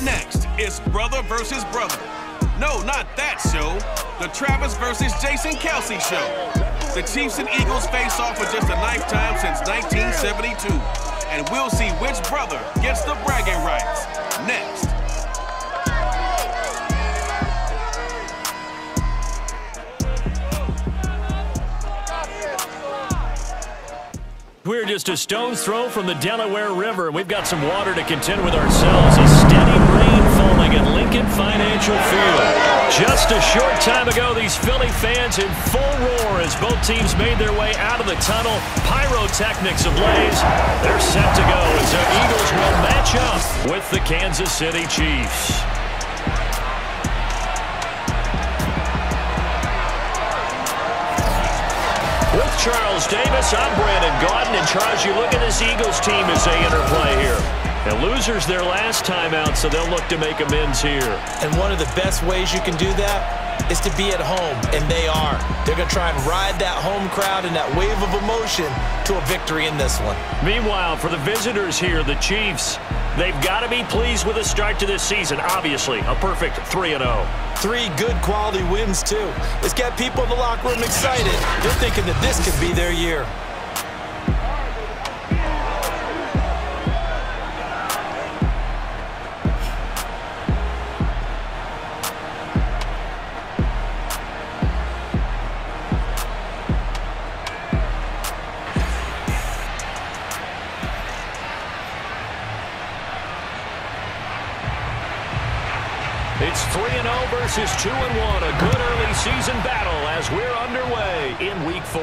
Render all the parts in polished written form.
next, it's brother versus brother. No, not that show. The Travis versus Jason Kelsey show. The Chiefs and Eagles face off for just a ninth time since 1972. And we'll see which brother gets the bragging rights. Next. We're just a stone's throw from the Delaware River, and we've got some water to contend with ourselves. A steady rain falling at Lincoln Financial Field. Just a short time ago, these Philly fans in full roar as both teams made their way out of the tunnel. Pyrotechnics ablaze. They're set to go as the Eagles will match up with the Kansas City Chiefs. With Charles Davis, I'm Brandon Gaudin. And Charles, you look at this Eagles team as they enter play here. And losers their last time out, so they'll look to make amends here. And one of the best ways you can do that is to be at home, and they are. They're going to try and ride that home crowd and that wave of emotion to a victory in this one. Meanwhile, for the visitors here, the Chiefs, they've got to be pleased with the start to this season. Obviously, a perfect 3-0. 3 good quality wins, too. It's got people in the locker room excited. They're thinking that this could be their year. It's 3-0 versus 2-1. A good early season battle as we're underway in Week 4.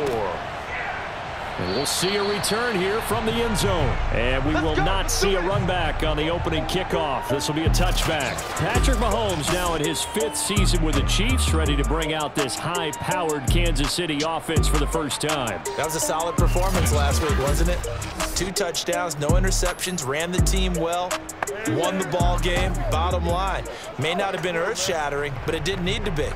And we'll see a return here from the end zone. And we will not see a run back on the opening kickoff. This will be a touchback. Patrick Mahomes now in his 5th season with the Chiefs, ready to bring out this high-powered Kansas City offense for the first time. That was a solid performance last week, wasn't it? 2 touchdowns, no interceptions, ran the team well, won the ball game. Bottom line, may not have been earth-shattering, but it didn't need to be.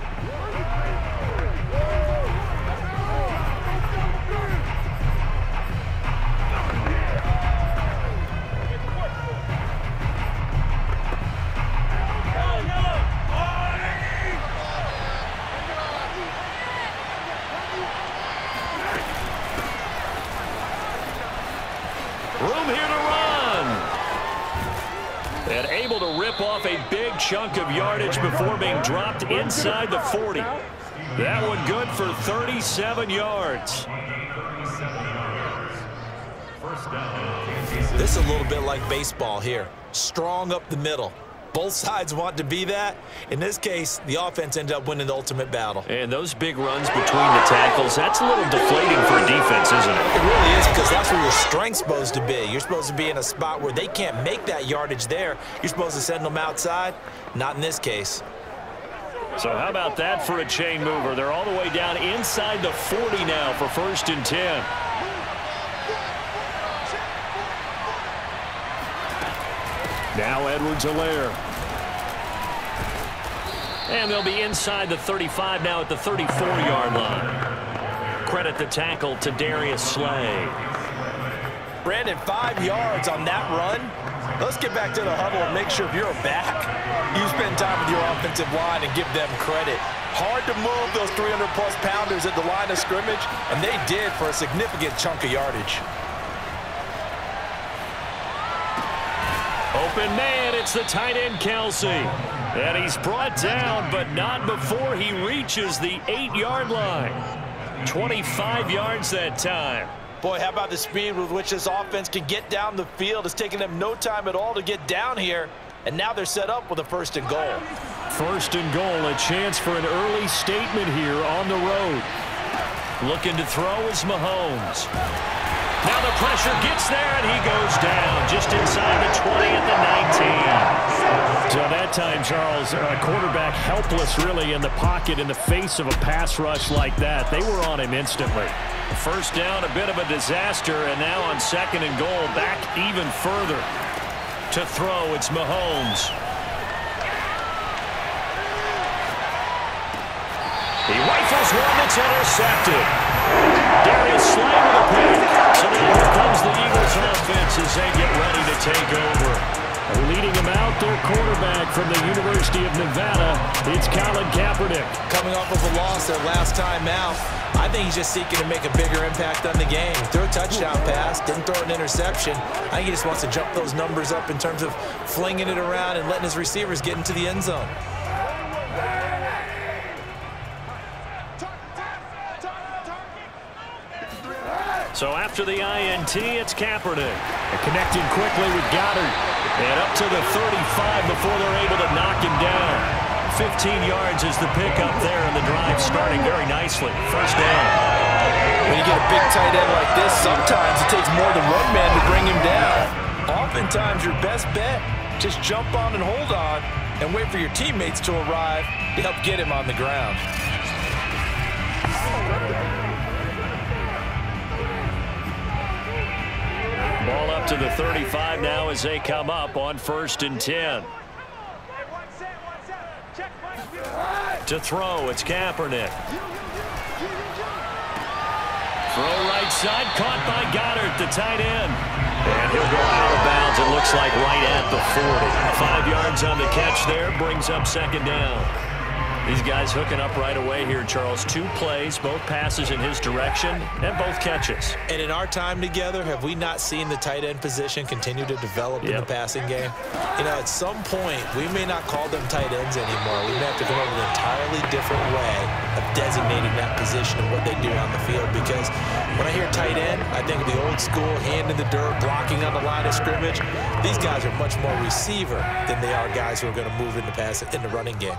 Room here to run. And able to rip off a big chunk of yardage before being dropped inside the 40. That one good for 37 yards. This is a little bit like baseball here. Strong up the middle. Both sides want to be that. In this case, the offense ended up winning the ultimate battle. And those big runs between the tackles, that's a little deflating for a defense, isn't it? It really is, because that's where your strength's supposed to be. You're supposed to be in a spot where they can't make that yardage there. You're supposed to send them outside. Not in this case. So how about that for a chain mover? They're all the way down inside the 40 now for 1st and 10. Now Edwards-Helaire. And they'll be inside the 35 now at the 34-yard line. Credit the tackle to Darius Slay. Brandon, 5 yards on that run. Let's get back to the huddle and make sure if you're back, you spend time with your offensive line and give them credit. Hard to move those 300-plus pounders at the line of scrimmage, and they did for a significant chunk of yardage. Open man, it's the tight end Kelsey. And he's brought down, but not before he reaches the 8-yard line. 25 yards that time. Boy, how about the speed with which this offense can get down the field? It's taken them no time at all to get down here. And now they're set up with a 1st and goal. 1st and goal, a chance for an early statement here on the road. Looking to throw is Mahomes. Now the pressure gets there, and he goes down just inside the 20 at the 19. So that time, Charles, a quarterback helpless really in the pocket in the face of a pass rush like that. They were on him instantly. 1st down, a bit of a disaster, and now on 2nd and goal, back even further. To throw, it's Mahomes. He rifles one that's intercepted. Darius Slay with a pick. So now here comes the Eagles offense as they get ready to take over. Leading him out, their quarterback from the University of Nevada, it's Colin Kaepernick. Coming off of a loss their last time out, I think he's just seeking to make a bigger impact on the game. Threw a touchdown pass, didn't throw an interception. I think he just wants to jump those numbers up in terms of flinging it around and letting his receivers get into the end zone. So after the INT, it's Kaepernick. Connecting quickly with Goddard. And up to the 35 before they're able to knock him down. 15 yards is the pickup there, and the drive starting very nicely. First down. When you get a big tight end like this, sometimes it takes more than one man to bring him down. Oftentimes, your best bet, just jump on and hold on and wait for your teammates to arrive to help get him on the ground. Ball up to the 35 now as they come up on 1st and 10. To throw, it's Kaepernick. Throw right side, caught by Goddard, the tight end. And he'll go out of bounds, it looks like right at the 40. 5 yards on the catch there, brings up 2nd down. These guys hooking up right away here, Charles. 2 plays, both passes in his direction, and both catches. And in our time together, have we not seen the tight end position continue to develop in the passing game? You know, at some point, we may not call them tight ends anymore. We may have to come up with an entirely different way of designating that position and what they do on the field. Because when I hear tight end, I think of the old school, hand in the dirt, blocking on the line of scrimmage. These guys are much more receiver than they are guys who are going to move in the running game.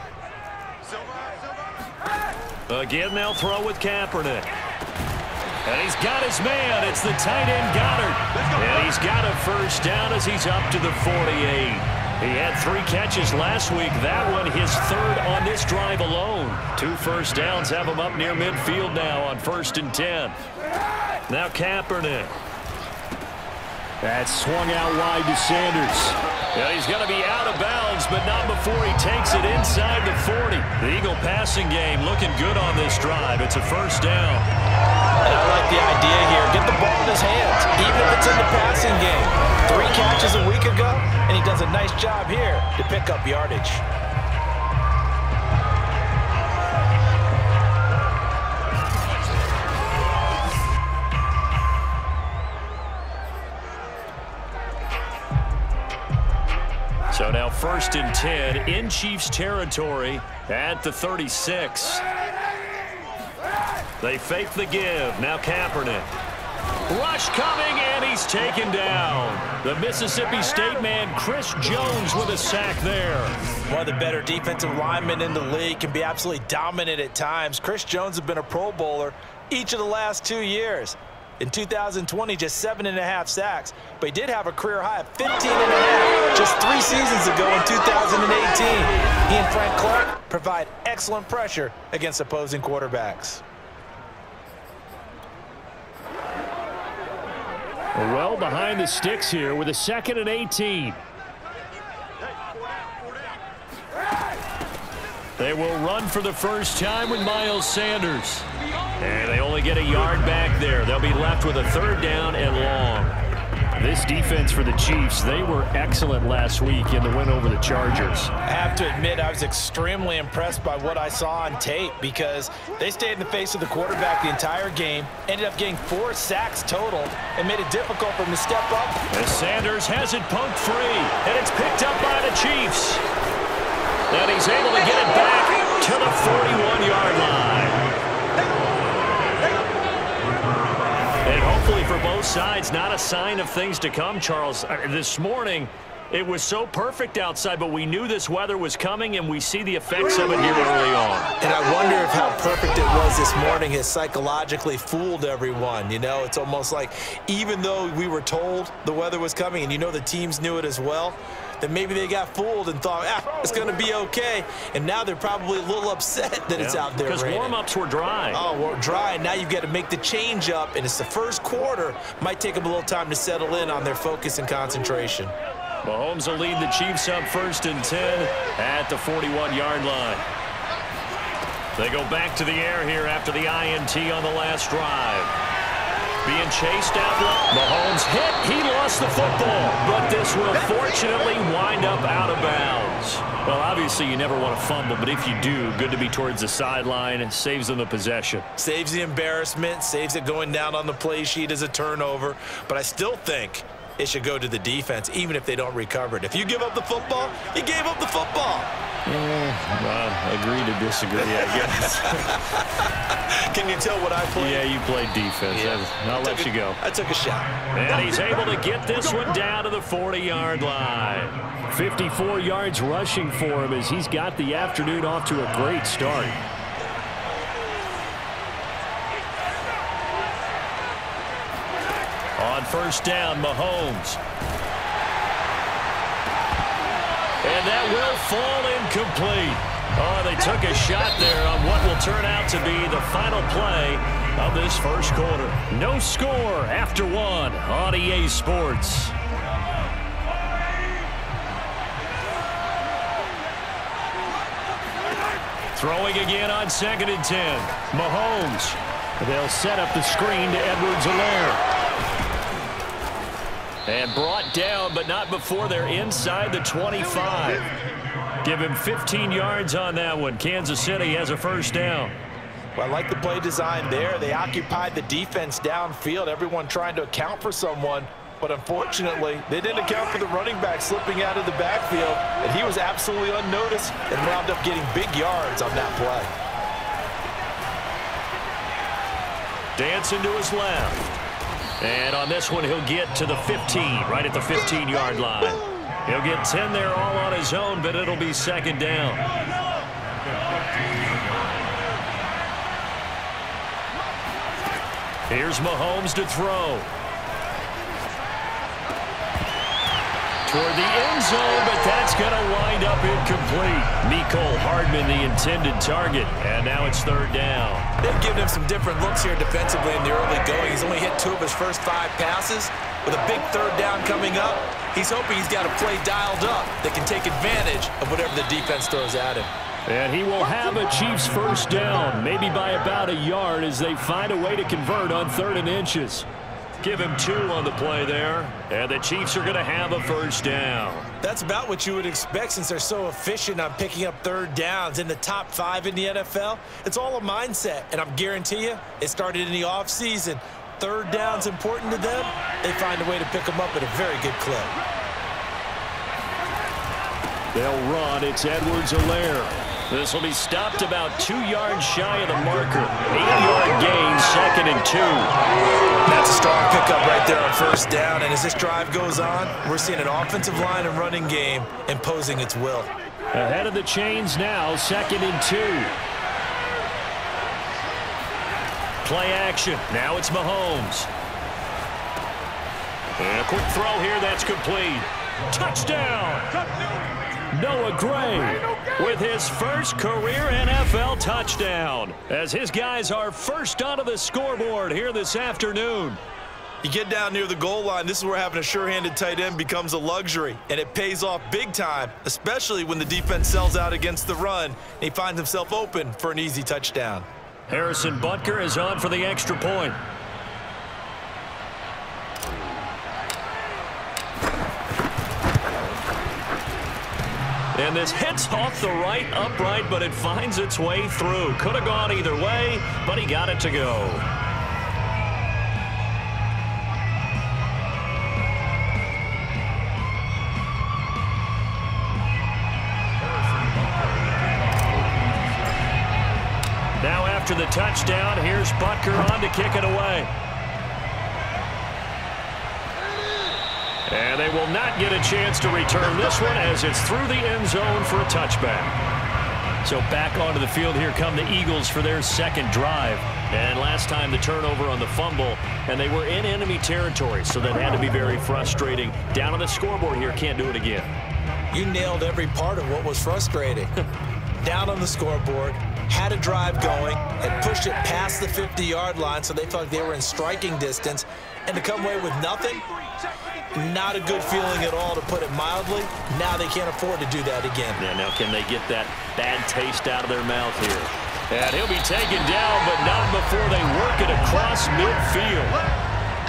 Again, they'll throw with Kaepernick. And he's got his man. It's the tight end, Goddard. And he's got a first down as he's up to the 48. He had 3 catches last week. That one his 3rd on this drive alone. 2 first downs have him up near midfield now on 1st and 10. Now Kaepernick. That's swung out wide to Sanders. Yeah, he's going to be out of bounds, but not before he takes it inside the 40. The Eagle passing game looking good on this drive. It's a first down. And I like the idea here. Get the ball in his hands, even if it's in the passing game. 3 catches a week ago, and he does a nice job here to pick up yardage. So now 1st and 10 in Chiefs territory at the 36. They fake the give. Now Kaepernick. Rush coming, and he's taken down. The Mississippi State man, Chris Jones, with a sack there. One of the better defensive linemen in the league, can be absolutely dominant at times. Chris Jones has been a Pro Bowler each of the last 2 years. In 2020, just 7.5 sacks, but he did have a career high of 15.5 just 3 seasons ago in 2018. He and Frank Clark provide excellent pressure against opposing quarterbacks. Well behind the sticks here with a 2nd and 18. They will run for the first time with Miles Sanders. And they only get a yard back there. They'll be left with a 3rd down and long. This defense for the Chiefs, they were excellent last week in the win over the Chargers. I have to admit, I was extremely impressed by what I saw on tape because they stayed in the face of the quarterback the entire game, ended up getting 4 sacks total, and made it difficult for him to step up. As Sanders has it poked free, and it's picked up by the Chiefs. And he's able to get it back to the 41-yard line. And hopefully for both sides, not a sign of things to come, Charles. This morning, it was so perfect outside, but we knew this weather was coming, and we see the effects of it here early on. And I wonder if how perfect it was this morning has psychologically fooled everyone. You know, it's almost like even though we were told the weather was coming, and you know the teams knew it as well, that maybe they got fooled and thought, it's going to be okay. And now they're probably a little upset that it's out there because raining. Warm-ups were dry. Oh, we're dry. Now you've got to make the change up, and it's the first quarter. Might take them a little time to settle in on their focus and concentration. Mahomes will lead the Chiefs up 1st and 10 at the 41-yard line. They go back to the air here after the INT on the last drive. Being chased out low. Mahomes hit. He lost the football. But this will fortunately wind up out of bounds. Well, obviously you never want to fumble, but if you do, good to be towards the sideline and saves them the possession. Saves the embarrassment, saves it going down on the play sheet as a turnover. But I still think it should go to the defense, even if they don't recover it. If you give up the football, you gave up the football. Agree to disagree, I guess. Can you tell what I played? Yeah, you played defense. Yeah. I'll let you go. I took a shot. And he's able to get this one down to the 40-yard line. 54 yards rushing for him as he's got the afternoon off to a great start. On first down, Mahomes. And that will fall incomplete. Oh, they took a shot there on what will turn out to be the final play of this first quarter. No score after one on EA Sports. Throwing again on 2nd and 10. Mahomes. They'll set up the screen to Edwards-Helaire. And brought down, but not before they're inside the 25. Give him 15 yards on that one. Kansas City has a first down. Well, I like the play design there. They occupied the defense downfield, everyone trying to account for someone. But unfortunately, they didn't account for the running back slipping out of the backfield, and he was absolutely unnoticed and wound up getting big yards on that play. Dancing to his left. And on this one, he'll get to the 15, right at the 15-yard line. He'll get 10 there all on his own, but it'll be second down. Here's Mahomes to throw. Toward the end zone, but that's going to wind up incomplete. Mecole Hardman, the intended target, and now it's third down. They've given him some different looks here defensively in the early going. He's only hit 2 of his first 5 passes. With a big third down coming up, he's hoping he's got a play dialed up that can take advantage of whatever the defense throws at him. And he will have a Chiefs first down, maybe by about a yard as they find a way to convert on 3rd and inches. Give him 2 on the play there, and the Chiefs are going to have a first down. That's about what you would expect since they're so efficient on picking up third downs in the top 5 in the NFL. It's all a mindset, and I'm guarantee you it started in the offseason. Third down's important to them. They find a way to pick them up at a very good clip. They'll run. It's Edwards-Helaire. This will be stopped about 2 yards shy of the marker. 8-yard gain, 2nd and 2. That's a strong pickup right there on first down. And as this drive goes on, we're seeing an offensive line and running game imposing its will. Ahead of the chains now, 2nd and 2. Play action. Now it's Mahomes. And a quick throw here that's complete. Touchdown! Noah Gray with his first career NFL touchdown as his guys are first onto the scoreboard here this afternoon. You get down near the goal line, this is where having a sure-handed tight end becomes a luxury, and it pays off big time, especially when the defense sells out against the run, and he finds himself open for an easy touchdown. Harrison Butker is on for the extra point. And this hits off the right upright, but it finds its way through. Could have gone either way, but he got it to go. Now after the touchdown, here's Butker on to kick it away. And they will not get a chance to return this one as it's through the end zone for a touchback. So back onto the field, here come the Eagles for their second drive. And last time the turnover on the fumble, and they were in enemy territory, so that had to be very frustrating. Down on the scoreboard here, can't do it again. You nailed every part of what was frustrating. Down on the scoreboard, had a drive going, and pushed it past the 50-yard line so they felt like they were in striking distance, and to come away with nothing, not a good feeling at all, to put it mildly. Now they can't afford to do that again. Yeah, now can they get that bad taste out of their mouth here? And he'll be taken down, but not before they work it across midfield.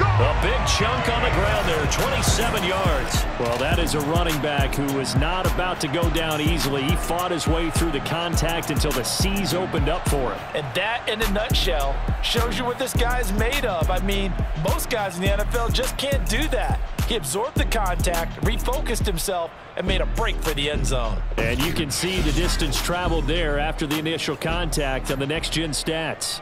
A big chunk on the ground there, 27 yards. Well, that is a running back who was not about to go down easily. He fought his way through the contact until the seas opened up for him. And that, in a nutshell, shows you what this guy is made of. I mean, most guys in the NFL just can't do that. He absorbed the contact, refocused himself, and made a break for the end zone. And you can see the distance traveled there after the initial contact on the next-gen stats.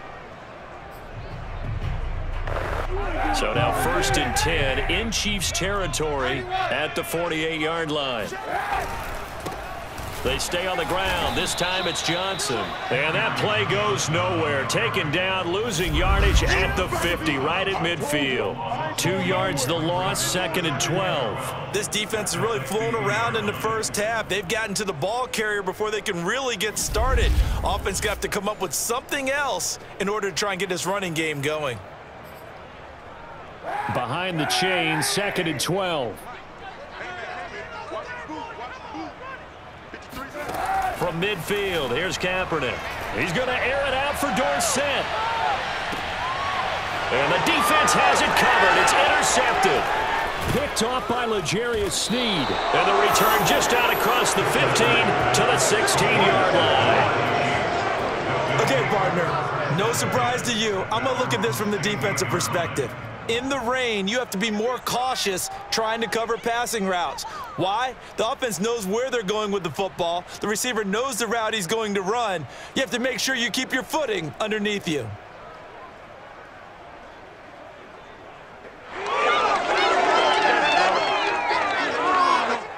So now 1st and 10 in Chiefs territory at the 48-yard line. They stay on the ground. This time it's Johnson. And that play goes nowhere. Taken down, losing yardage at the 50, right at midfield. 2 yards the loss, 2nd and 12. This defense is really flown around in the first half. They've gotten to the ball carrier before they can really get started. Offense got to come up with something else in order to try and get this running game going. Behind the chain, 2nd and 12. From midfield, here's Kaepernick. He's going to air it out for Dorsett. And the defense has it covered. It's intercepted. Picked off by L'Jarius Sneed. And the return just out across the 15 to the 16-yard line. Okay, partner, no surprise to you. I'm going to look at this from the defensive perspective. In the rain, you have to be more cautious trying to cover passing routes. Why? The offense knows where they're going with the football. The receiver knows the route he's going to run. You have to make sure you keep your footing underneath you.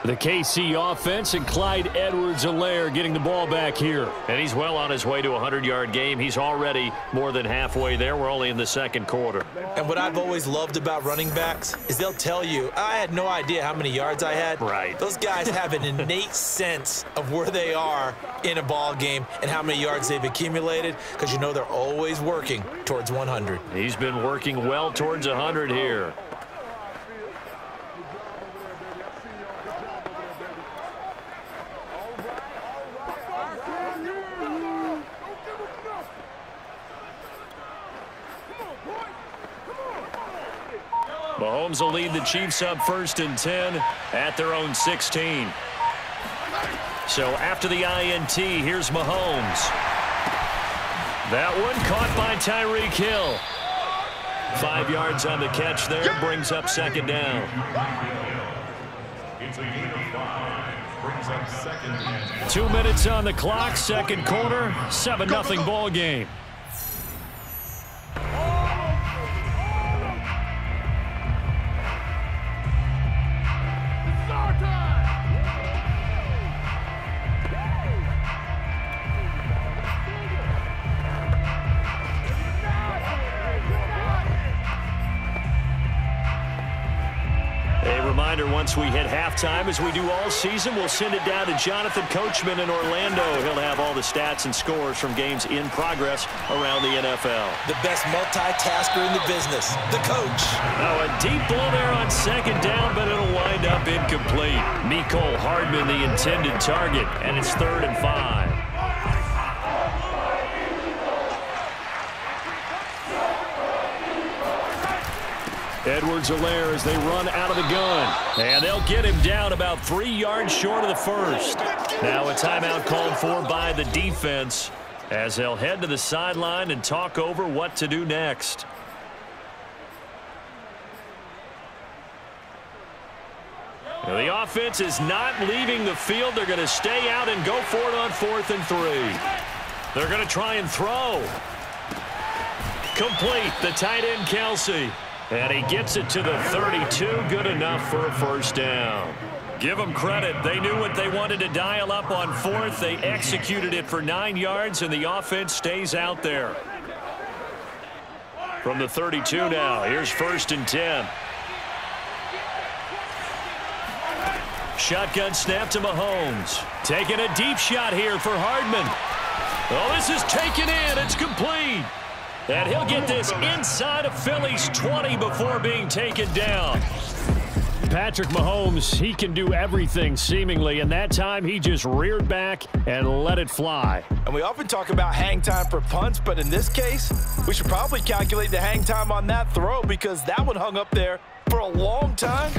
The KC offense and Clyde Edwards-Helaire getting the ball back here. And he's well on his way to a 100-yard game. He's already more than halfway there. We're only in the 2nd quarter. And what I've always loved about running backs is they'll tell you, I had no idea how many yards I had. Right. Those guys have an innate sense of where they are in a ball game and how many yards they've accumulated, because you know they're always working towards 100. He's been working well towards 100 here. Mahomes will lead the Chiefs up 1st and 10 at their own 16. So after the INT, here's Mahomes. That one caught by Tyreek Hill. 5 yards on the catch there, brings up 2nd down. It's a gain of 5, brings up 2nd down. 2 minutes on the clock, 2nd quarter, 7-0 ball game. Once we hit halftime, as we do all season, we'll send it down to Jonathan Coachman in Orlando. He'll have all the stats and scores from games in progress around the NFL. The best multitasker in the business, the coach. Oh, a deep ball there on 2nd down, but it'll wind up incomplete. Mecole Hardman, the intended target, and it's 3rd and 5. Edwards-Helaire as they run out of the gun. And they'll get him down about 3 yards short of the first. Now a timeout called for by the defense as they'll head to the sideline and talk over what to do next. Now the offense is not leaving the field. They're going to stay out and go for it on 4th and 3. They're going to try and throw. Complete, the tight end Kelsey. And he gets it to the 32, good enough for a 1st down. Give them credit. They knew what they wanted to dial up on 4th. They executed it for 9 yards, and the offense stays out there. From the 32 now, here's 1st and 10. Shotgun snap to Mahomes. Taking a deep shot here for Hardman. Oh, this is taken in. It's complete. And he'll get this inside of Philly's 20 before being taken down. Patrick Mahomes, he can do everything seemingly, and that time he just reared back and let it fly. And we often talk about hang time for punts, but in this case, we should probably calculate the hang time on that throw because that one hung up there for a long time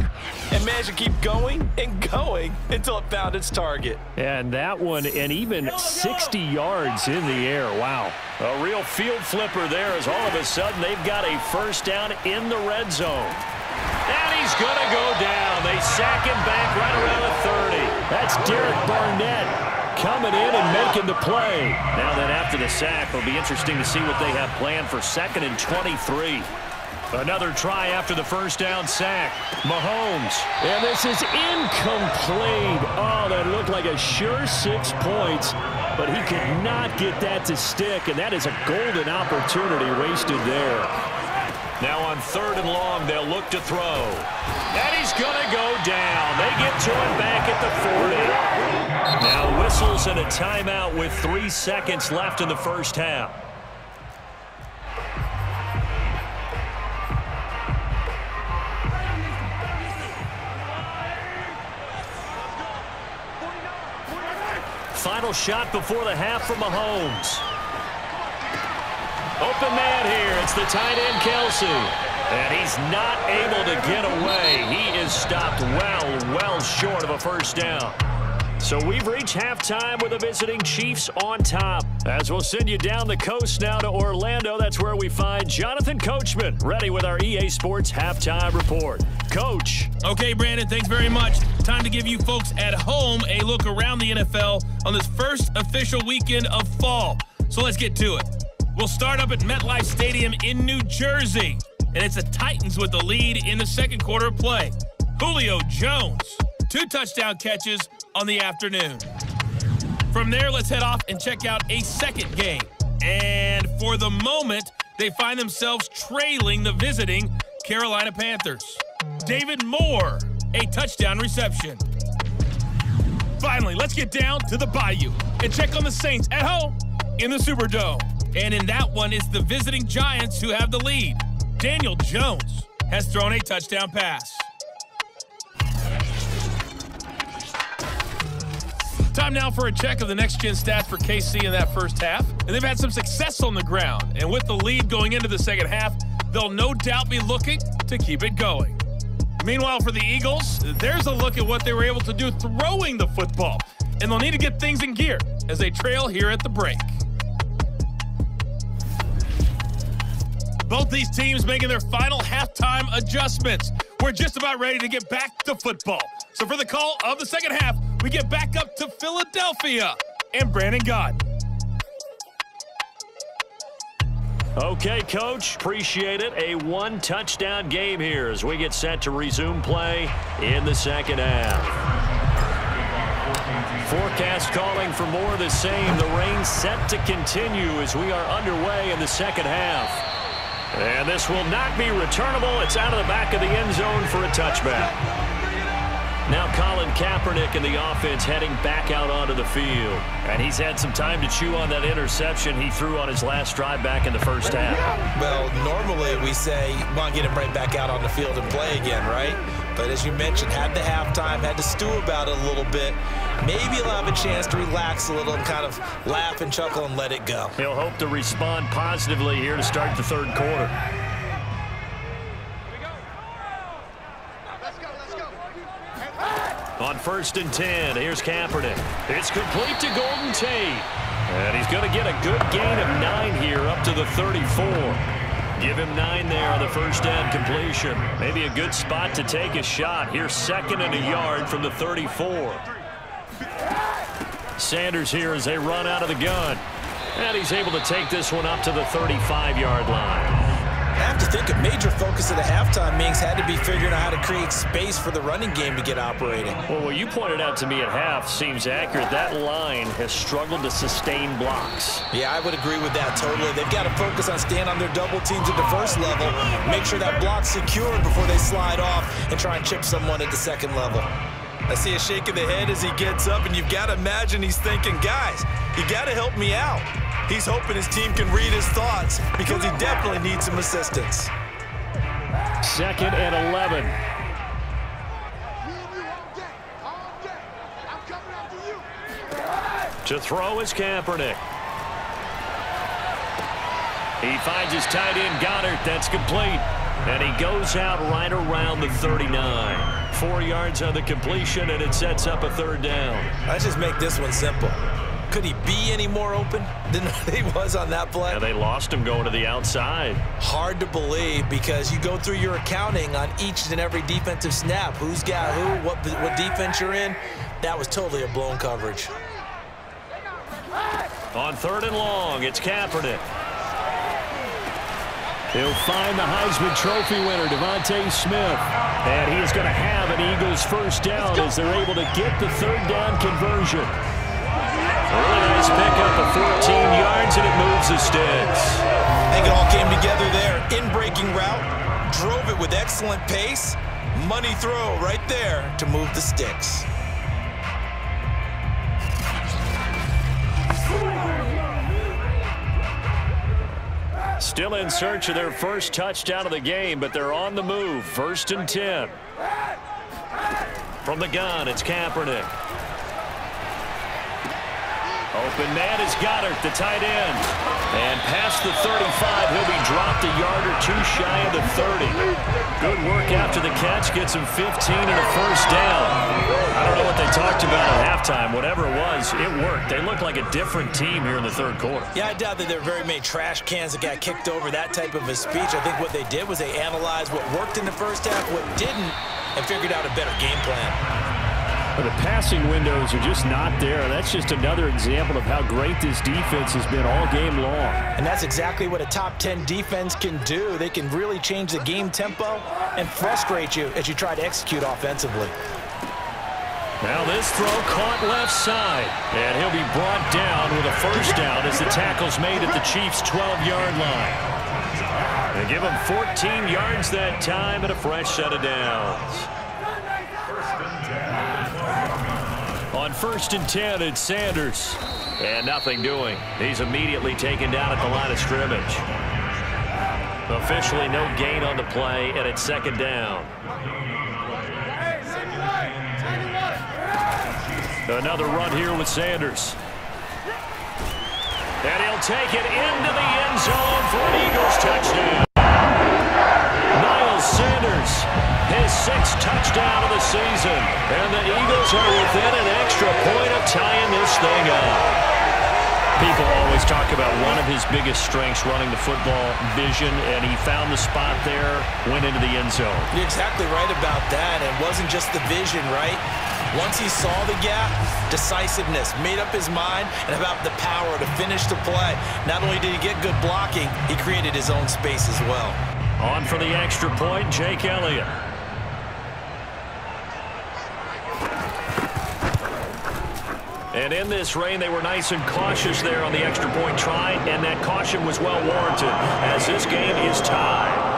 and managed to keep going and going until it found its target. And that one, and even 60 yards in the air. Wow. A real field flipper there as all of a sudden they've got a first down in the red zone. And he's going to go down. They sack him back right around the 30. That's Derek Barnett coming in and making the play. Now then, after the sack, it'll be interesting to see what they have planned for 2nd and 23. Another try after the first down sack. Mahomes. And this is incomplete. Oh, that looked like a sure 6 points, but he could not get that to stick, and that is a golden opportunity wasted there. Now on 3rd and long, they'll look to throw. And he's going to go down. They get to him back at the 40. Now whistles and a timeout with 3 seconds left in the first half. Final shot before the half for Mahomes. Open man here. It's the tight end, Kelsey. And he's not able to get away. He is stopped well short of a first down. So we've reached halftime with the visiting Chiefs on top. As we'll send you down the coast now to Orlando, that's where we find Jonathan Coachman, ready with our EA Sports Halftime Report. Coach. Okay, Brandon, thanks very much. Time to give you folks at home a look around the NFL on this first official weekend of fall. So let's get to it. We'll start up at MetLife Stadium in New Jersey, and it's the Titans with the lead in the second quarter of play. Julio Jones, 2 touchdown catches on the afternoon. From there, let's head off and check out a second game. And for the moment, they find themselves trailing the visiting Carolina Panthers. David Moore, a touchdown reception. Finally, let's get down to the Bayou and check on the Saints at home in the Superdome. And in that one, it's the visiting Giants who have the lead. Daniel Jones has thrown a touchdown pass. Time now for a check of the next-gen stats for KC in that first half. And they've had some success on the ground. And with the lead going into the second half, they'll no doubt be looking to keep it going. Meanwhile, for the Eagles, there's a look at what they were able to do throwing the football. And they'll need to get things in gear as they trail here at the break. Both these teams making their final halftime adjustments. We're just about ready to get back to football. So for the call of the second half, we get back up to Philadelphia and Brandon Gott. Okay, Coach, appreciate it. A 1-touchdown game here as we get set to resume play in the second half. Forecast calling for more of the same. The rain set to continue as we are underway in the second half. And this will not be returnable. It's out of the back of the end zone for a touchback. Now Colin Kaepernick in the offense heading back out onto the field. And he's had some time to chew on that interception he threw on his last drive back in the first half. Well, normally we say, want to get him right back out on the field and play again, right? But as you mentioned, had the halftime, had to stew about it a little bit. Maybe he'll have a chance to relax a little and kind of laugh and chuckle and let it go. He'll hope to respond positively here to start the third quarter. On 1st and 10, here's Kaepernick. It's complete to Golden Tate. And he's going to get a good gain of 9 here up to the 34. Give him 9 there on the first down completion. Maybe a good spot to take a shot. Here's 2nd and a yard from the 34. Sanders here as they run out of the gun. And he's able to take this one up to the 35-yard line. I have to think a major focus of the halftime meetings had to be figuring out how to create space for the running game to get operating. Well, what you pointed out to me at half seems accurate. That line has struggled to sustain blocks. Yeah, I would agree with that totally. They've got to focus on staying on their double teams at the first level, make sure that block's secured before they slide off and try and chip someone at the second level. I see a shake of the head as he gets up, and you've got to imagine he's thinking, guys, you got to help me out. He's hoping his team can read his thoughts because he definitely needs some assistance. 2nd and 11. To throw is Kaepernick. He finds his tight end, Goddard. That's complete. And he goes out right around the 39. 4 yards on the completion, and it sets up a third down. Let's just make this one simple. Could he be any more open than he was on that play? And they lost him going to the outside. Hard to believe because you go through your accounting on each and every defensive snap. Who's got who, what defense you're in. That was totally a blown coverage. On 3rd and long, it's Kaepernick. He'll find the Heisman Trophy winner, Devontae Smith. And he is going to have an Eagles first down as they're able to get the third down conversion. Really nice pickup of 14 yards, and it moves the sticks. I think it all came together there. In-breaking route, drove it with excellent pace. Money throw right there to move the sticks. Still in search of their first touchdown of the game, but they're on the move. 1st and 10. From the gun, it's Kaepernick. Open man is Goddard, the tight end. And past the 35, he'll be dropped a yard or two shy of the 30. Good work after the catch, gets him 15 and a first down. I don't know what they talked about at halftime. Whatever it was, it worked. They look like a different team here in the 3rd quarter. Yeah, I doubt that there are very many trash cans that got kicked over, that type of a speech. I think what they did was they analyzed what worked in the first half, what didn't, and figured out a better game plan. But the passing windows are just not there. That's just another example of how great this defense has been all game long. And that's exactly what a top 10 defense can do. They can really change the game tempo and frustrate you as you try to execute offensively. Now this throw caught left side. And he'll be brought down with a first down as the tackle's made at the Chiefs' 12-yard line. They give him 14 yards that time and a fresh set of downs. On 1st and 10, it's Sanders. And nothing doing. He's immediately taken down at the line of scrimmage. Officially no gain on the play, and it's 2nd down. Another run here with Sanders. And he'll take it into the end zone for an Eagles touchdown. Miles Sanders, his 6th touchdown of the season. And the Eagles are within an extra point of tying this thing up. People always talk about one of his biggest strengths running the football, vision, and he found the spot there, went into the end zone. You're exactly right about that. It wasn't just the vision, right? Once he saw the gap, decisiveness, made up his mind, and about the power to finish the play. Not only did he get good blocking, he created his own space as well. On for the extra point, Jake Elliott. And in this rain, they were nice and cautious there on the extra point try, and that caution was well warranted as this game is tied.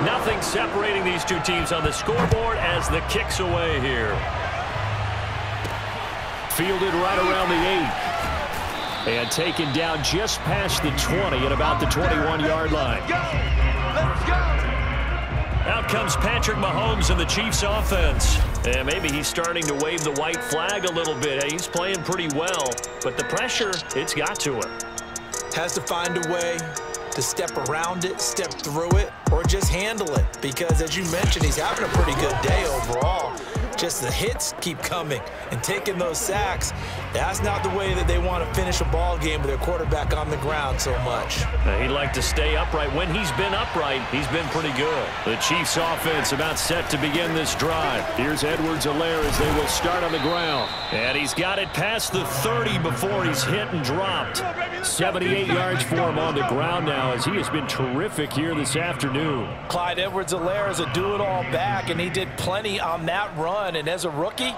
Nothing separating these two teams on the scoreboard as the kick's away here. Fielded right around the 8. And taken down just past the 20 at about the 21-yard line. Out comes Patrick Mahomes in the Chiefs offense. And maybe he's starting to wave the white flag a little bit. He's playing pretty well, but the pressure, it's got to him. Has to find a way to step around it, step through it, or just handle it. Because as you mentioned, he's having a pretty good day overall. Just the hits keep coming and taking those sacks. That's not the way that they want to finish a ball game with their quarterback on the ground so much. He'd like to stay upright. When he's been upright, he's been pretty good. The Chiefs offense about set to begin this drive. Here's Edwards-Helaire as they will start on the ground. And he's got it past the 30 before he's hit and dropped. 78 yards for him on the ground now as he has been terrific here this afternoon. Clyde Edwards-Helaire is a do-it-all back, and he did plenty on that run. And as a rookie,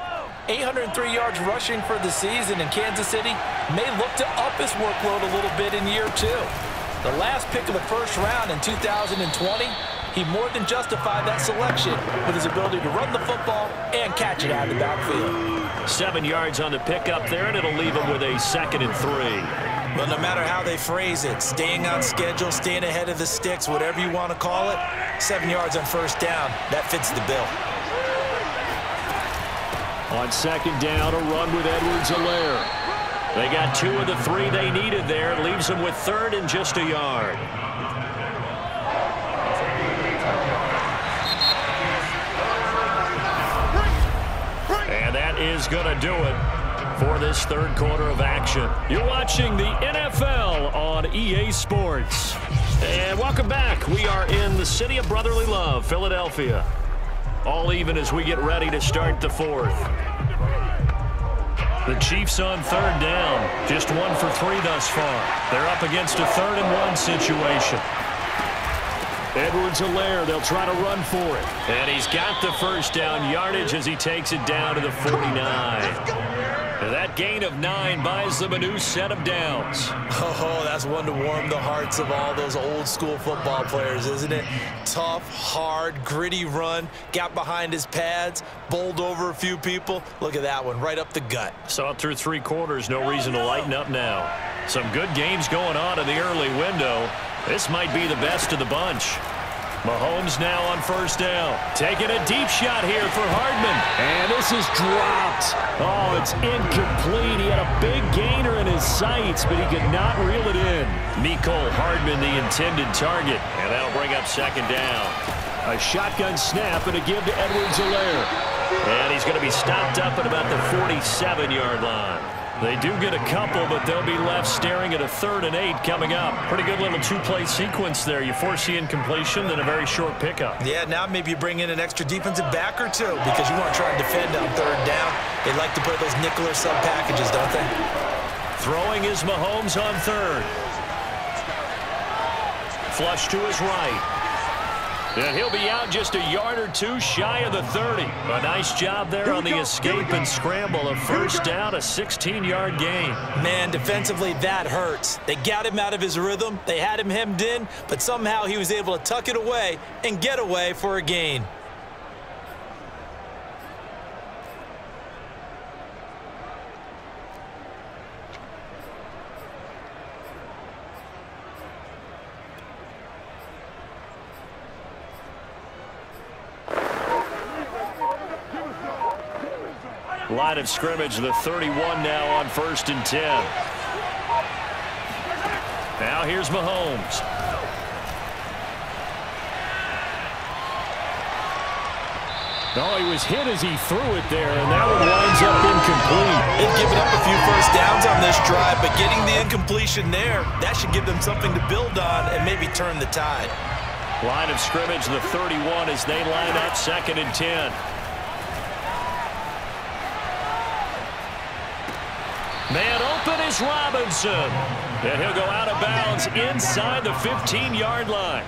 803 yards rushing for the season in Kansas City may look to up his workload a little bit in year 2. The last pick of the first round in 2020, he more than justified that selection with his ability to run the football and catch it out of the backfield. 7 yards on the pickup there, and it'll leave him with a 2nd and 3. Well, no matter how they phrase it, staying on schedule, staying ahead of the sticks, whatever you want to call it, 7 yards on first down, that fits the bill. On second down, a run with Edwards-Helaire. They got 2 of the 3 they needed there. Leaves them with 3rd and just a yard. And that is going to do it for this 3rd quarter of action. You're watching the NFL on EA Sports. And welcome back. We are in the city of brotherly love, Philadelphia. All even as we get ready to start the 4th. The Chiefs on 3rd down. Just 1 for 3 thus far. They're up against a 3rd and 1 situation. Edwards-Helaire, they'll try to run for it. And he's got the first down yardage as he takes it down to the 49. That gain of 9 buys them a new set of downs. Oh, that's one to warm the hearts of all those old school football players, isn't it? Tough, hard, gritty run, got behind his pads, bowled over a few people. Look at that one, right up the gut. Saw it through 3 quarters, no reason to lighten up now. Some good games going on in the early window. This might be the best of the bunch. Mahomes now on first down. Taking a deep shot here for Hardman. And this is dropped. Oh, it's incomplete. He had a big gainer in his sights, but he could not reel it in. Mecole Hardman, the intended target. And that'll bring up second down. A shotgun snap and a give to Edwards-Helaire. And he's going to be stopped up at about the 47-yard line. They do get a couple, but they'll be left staring at a 3rd and 8 coming up. Pretty good little 2-play sequence there. You force the incompletion, then a very short pickup. Yeah, now maybe you bring in an extra defensive back or 2 because you want to try and defend on 3rd down. They like to play those nickel or sub packages, don't they? Throwing is Mahomes on 3rd. Flush to his right. And he'll be out just a yard or 2 shy of the 30. A nice job there on the escape and scramble. A first down, a 16-yard gain. Man, defensively, that hurts. They got him out of his rhythm. They had him hemmed in, but somehow he was able to tuck it away and get away for a gain. Line of scrimmage, the 31 now on 1st and 10. Now here's Mahomes. Oh, he was hit as he threw it there, and that one winds up incomplete. They've given up a few first downs on this drive, but getting the incompletion there, that should give them something to build on and maybe turn the tide. Line of scrimmage, the 31 as they line up 2nd and 10. Man open is Robinson. And he'll go out of bounds inside the 15-yard line.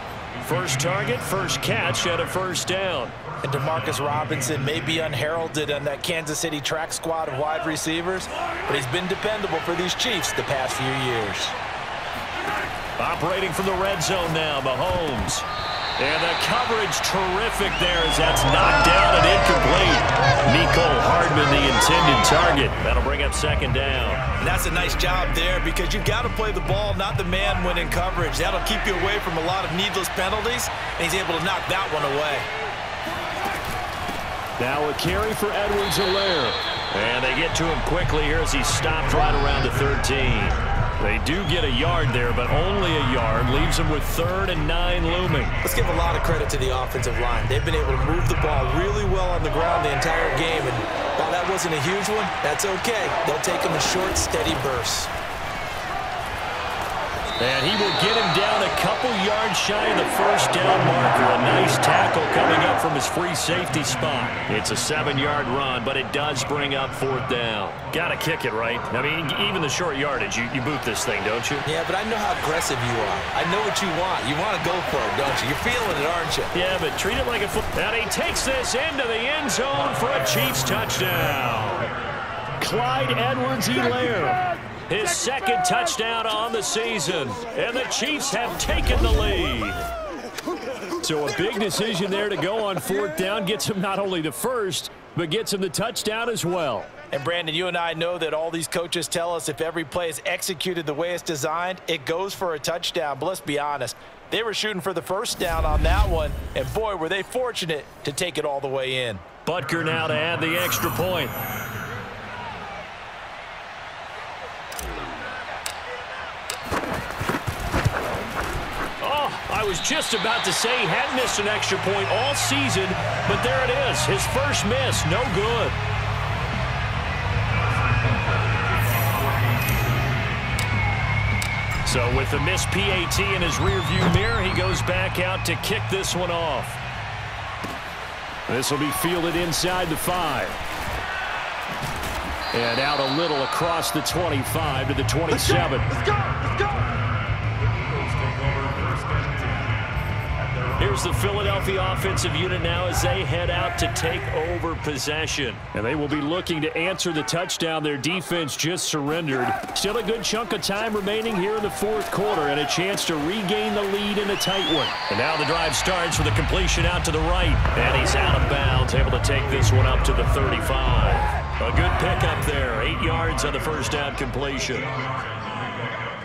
First target, first catch at a first down. And Demarcus Robinson may be unheralded on that Kansas City track squad of wide receivers, but he's been dependable for these Chiefs the past few years. Operating from the red zone now, Mahomes. And the coverage terrific there as that's knocked down and incomplete. Mecole Hardman, the intended target. That'll bring up 2nd down. And that's a nice job there because you've got to play the ball, not the man when in coverage. That'll keep you away from a lot of needless penalties, and he's able to knock that one away. Now a carry for Edwards-Helaire. And they get to him quickly here as he's stopped right around the 13. They do get a yard there, but only a yard. Leaves them with 3rd and 9 looming. Let's give a lot of credit to the offensive line. They've been able to move the ball really well on the ground the entire game. And while that wasn't a huge one, that's okay. They'll take them in short, steady bursts. And he will get him down a couple yards shy of the first down marker. A nice tackle coming up from his free safety spot. It's a 7-yard run, but it does bring up 4th down. Got to kick it, right? I mean, even the short yardage, you boot this thing, don't you? Yeah, but I know how aggressive you are. I know what you want. You want to go for it, don't you? You're feeling it, aren't you? Yeah, but treat it like a football. And he takes this into the end zone for a Chiefs touchdown. Clyde Edwards-Helaire. His 2nd touchdown on the season, and the Chiefs have taken the lead. So a big decision there to go on 4th down. Gets him not only the first, but gets him the touchdown as well. And Brandon, you and I know that all these coaches tell us if every play is executed the way it's designed, it goes for a touchdown. But let's be honest, they were shooting for the first down on that one, and boy, were they fortunate to take it all the way in. Butker now to add the extra point. I was just about to say he hadn't missed an extra point all season, but there it is. His first miss, no good. So with the missed PAT in his rearview mirror, he goes back out to kick this one off. This will be fielded inside the 5. And out a little across the 25 to the 27. Let's go! Here's the Philadelphia offensive unit now as they head out to take over possession. And they will be looking to answer the touchdown their defense just surrendered. Still a good chunk of time remaining here in the fourth quarter and a chance to regain the lead in a tight one. And now the drive starts with a completion out to the right. And he's out of bounds, able to take this one up to the 35. A good pickup there, 8 yards on the first down completion.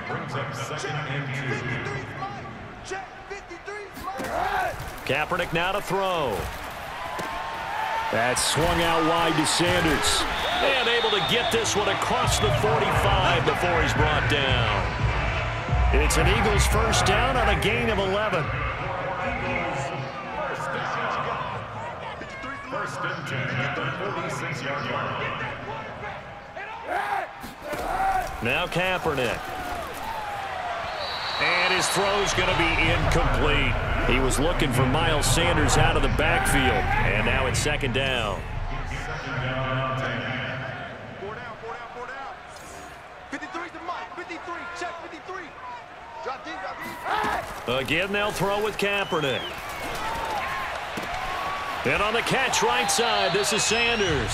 Brings up second and 2. Kaepernick now to throw. That swung out wide to Sanders. And able to get this one across the 45 before he's brought down. It's an Eagles first down on a gain of 11. First and 10 at the 46-yard line. Now Kaepernick. And his throw's going to be incomplete. He was looking for Miles Sanders out of the backfield. And now it's second down. Second down, 10. 4 down. 53's the mic. 53. Check 53. Drop deep. Again, they'll throw with Kaepernick. And on the catch right side, this is Sanders.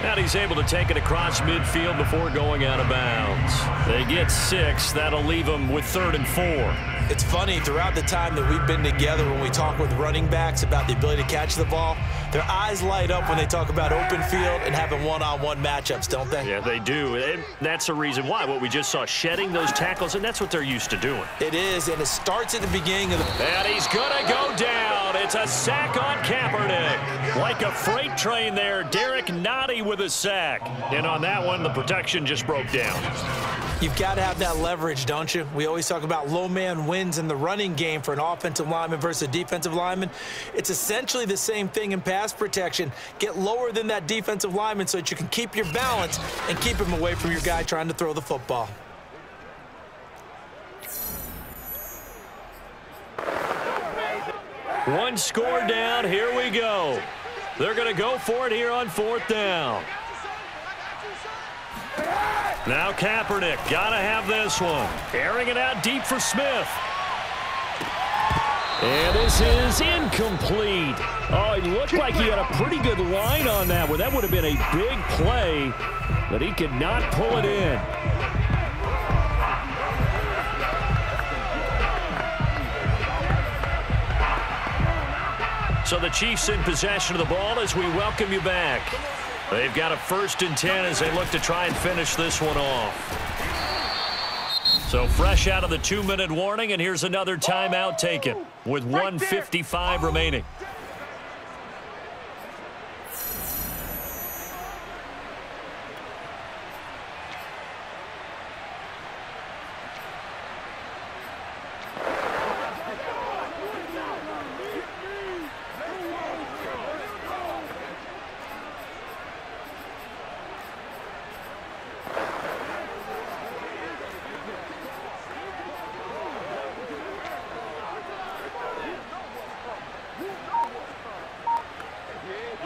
And he's able to take it across midfield before going out of bounds. They get 6. That'll leave them with 3rd and 4. It's funny, throughout the time that we've been together, when we talk with running backs about the ability to catch the ball, their eyes light up when they talk about open field and having one-on-one matchups, don't they? Yeah, they do. And that's the reason why. What we just saw, shedding those tackles, and that's what they're used to doing. It is, and it starts at the beginning of the... And he's going to go down. It's a sack on Kaepernick. Like a freight train there, Derek Nottie with a sack. And on that one, the protection just broke down. You've got to have that leverage, don't you? We always talk about low man wins in the running game for an offensive lineman versus a defensive lineman. It's essentially the same thing in pass protection. Get lower than that defensive lineman so that you can keep your balance and keep him away from your guy trying to throw the football. One score down. Here we go. They're going to go for it here on 4th down. Now Kaepernick, gotta have this one. Airing it out deep for Smith. And this is incomplete. Oh, it looked like he had a pretty good line on that one. That would have been a big play, but he could not pull it in. So the Chiefs in possession of the ball as we welcome you back. They've got a 1st and 10 as they look to try and finish this one off. So fresh out of the 2-minute warning, and here's another timeout taken with 1:55 remaining.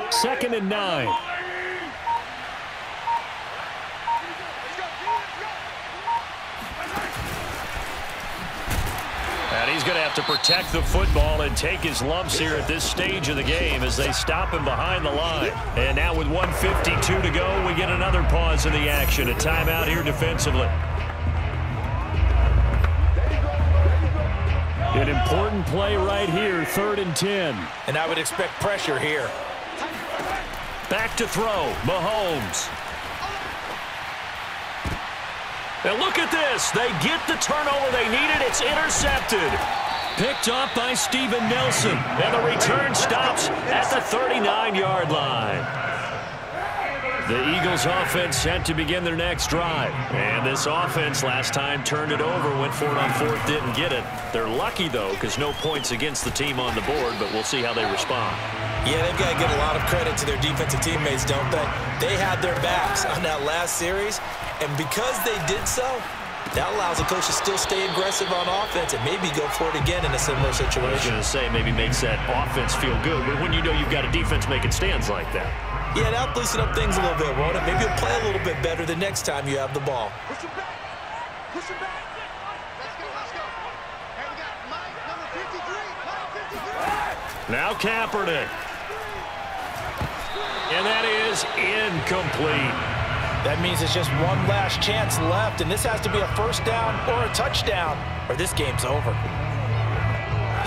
Second and 9. And he's going to have to protect the football and take his lumps here at this stage of the game as they stop him behind the line. And now with 1:52 to go, we get another pause in the action. A timeout here defensively. An important play right here, 3rd and 10. And I would expect pressure here. Back to throw, Mahomes. And look at this. They get the turnover they needed. It's intercepted. Picked off by Steven Nelson. And the return stops at the 39-yard line. The Eagles offense set to begin their next drive. And this offense last time turned it over, went for it on fourth, didn't get it. They're lucky, though, because no points against the team on the board, but we'll see how they respond. Yeah, they've got to give a lot of credit to their defensive teammates, don't they? They had their backs on that last series, and because they did so, that allows the coach to still stay aggressive on offense and maybe go for it again in a similar situation. I was going to say, maybe makes that offense feel good, but when you know you've got a defense making stands like that. Yeah, that'll loosen up things a little bit, won't it? Maybe you'll play a little bit better the next time you have the ball. Push him back. Push him back. Let's go, let's go. And we got Mike, number 53. Mike, 53. Now Kaepernick. And that is incomplete. That means it's just one last chance left, and this has to be a first down or a touchdown, or this game's over.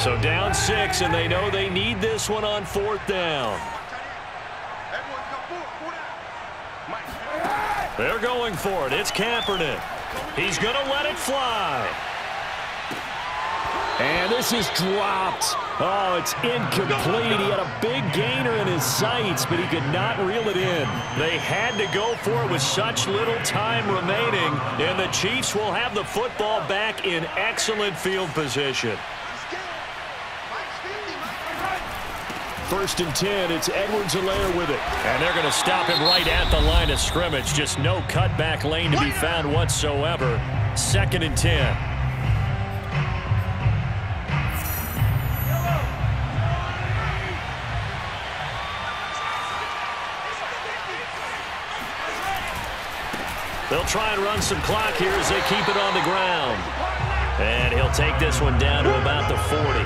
So down 6, and they know they need this one on fourth down. They're going for it. It's Kaepernick. He's going to let it fly. And this is dropped. Oh, it's incomplete. He had a big gainer in his sights, but he could not reel it in. They had to go for it with such little time remaining, and the Chiefs will have the football back in excellent field position. First and 10, it's Edwards-Helaire with it. And they're going to stop him right at the line of scrimmage. Just no cutback lane to be found whatsoever. Second and 10. They'll try and run some clock here as they keep it on the ground. And he'll take this one down to about the 40.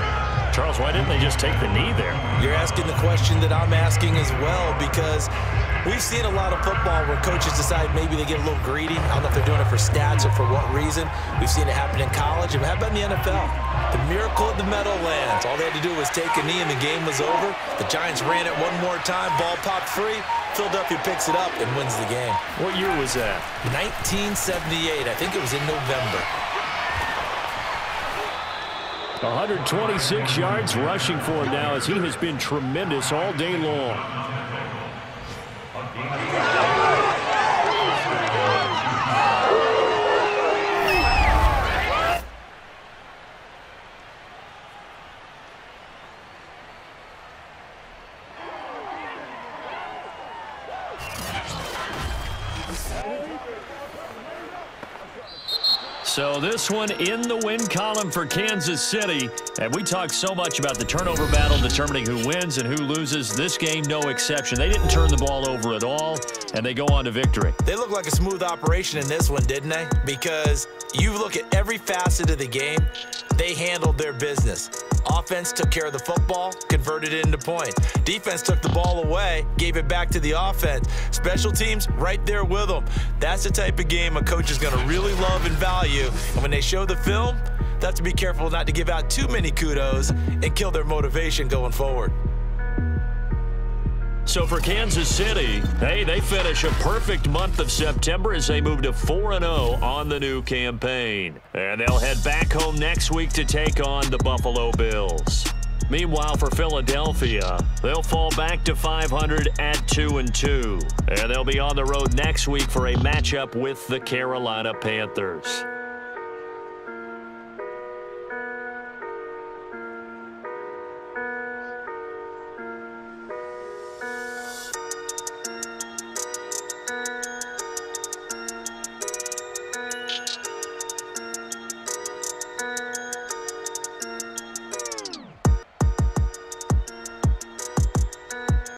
Charles, why didn't they just take the knee there? You're asking the question that I'm asking as well, because we've seen a lot of football where coaches decide maybe they get a little greedy. I don't know if they're doing it for stats or for what reason. We've seen it happen in college. And how about in the NFL? The miracle of the Meadowlands. All they had to do was take a knee and the game was over. The Giants ran it one more time. Ball popped free. Philadelphia picks it up and wins the game. What year was that? 1978. I think it was in November. 126 yards rushing for him now as he has been tremendous all day long. So this one in the win column for Kansas City. And we talk so much about the turnover battle determining who wins and who loses. This game, no exception. They didn't turn the ball over at all, and they go on to victory. They look like a smooth operation in this one, didn't they? Because you look at every facet of the game, they handled their business. Offense took care of the football, converted it into points. Defense took the ball away, gave it back to the offense. Special teams, right there with them. That's the type of game a coach is going to really love and value. And when they show the film, they have to be careful not to give out too many kudos and kill their motivation going forward. So for Kansas City, hey, they finish a perfect month of September as they move to 4-0 on the new campaign. And they'll head back home next week to take on the Buffalo Bills. Meanwhile, for Philadelphia, they'll fall back to 500 at 2-2. And they'll be on the road next week for a matchup with the Carolina Panthers.